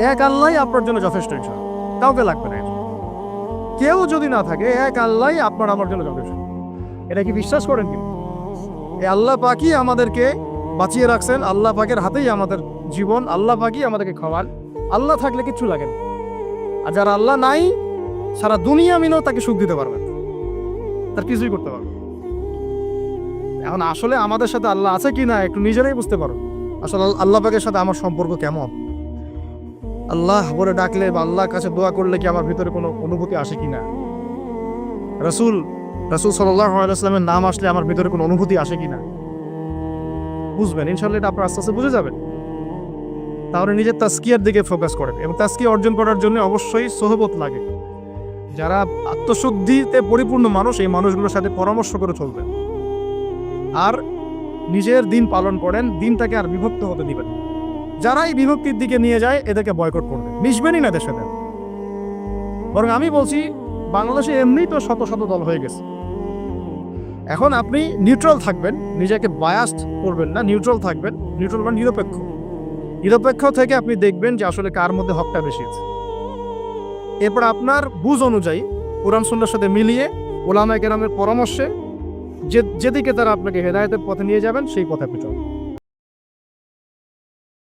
এক আল্লাহই আপনার জন্য যথেষ্ট, ইনশাআল্লাহ কাউকে লাগবে না। কেউ যদি না থাকে, এক আল্লাহই আপনার আমার জন্য যথেষ্ট। এটা কি বিশ্বাস করেন? কিন্তু এই আল্লাহ পাকই আমাদেরকে বাঁচিয়ে রাখছেন, আল্লাহ পাকের হাতেই আমাদের জীবন, আল্লাহ পাকই আমাদেরকে খাওয়ান। আল্লাহ থাকলে কিচ্ছু লাগে না। আর যারা আল্লাহ নাই, সারা দুনিয়া মিলেও তাকে সুখ দিতে পারবেন, তার কিছুই করতে পারবেন। এখন আসলে আমাদের সাথে আল্লাহ আছে কি না একটু নিজেরাই বুঝতে পারো। আসলে আল্লাহ পাকের সাথে আমার সম্পর্ক কেমন? আল্লাহ বলে ডাকলে বা আল্লাহর কাছে দোয়া করলে কি আমার ভিতরে কোনো অনুভূতি আসে কিনা? রাসূল সাল্লাল্লাহু আলাইহি ওয়াসাল্লামের নাম আসলে আমার ভিতরে কোনো অনুভূতি আসে কিনা বুঝবেন। ইনশাআল্লাহ এটা আপনারা আস্তে আস্তে বুঝে যাবেন। তাহলে নিজের তাজকিয়ার দিকে ফোকাস করেন, এবং তাজকিয়া অর্জন করার জন্য অবশ্যই সোহবত লাগে। যারা আত্মশুদ্ধিতে পরিপূর্ণ মানুষ, এই মানুষগুলোর সাথে পরামর্শ করে চলবেন। আর নিজের দিন পালন করেন, দিনটাকে আর বিভক্ত হতে দিবেন। যারা এই বিভক্তির দিকে নিয়ে যায় এদেরকে বয়কট করবেন, মিশবেনই না এদের সাথে। বরং আমি বলছি, বাংলাদেশে এমনিই তো শত শত দল হয়ে গেছে। এখন আপনি নিউট্রাল থাকবেন, নিজেকে বায়াসড করবেন না, নিউট্রাল থাকবেন। নিউট্রাল মানে নিরপেক্ষ। নিরপেক্ষ থেকে আপনি দেখবেন যে আসলে কার মধ্যে হকটা বেশি আছে। এরপর আপনার বুঝ অনুযায়ী কোরআন সুন্নাহর সাথে মিলিয়ে উলামায়ে কেরামের পরামর্শে যেদিকে তারা আপনাকে হেদায়েতের পথে নিয়ে যাবেন সেই পথে আপনি চলুন।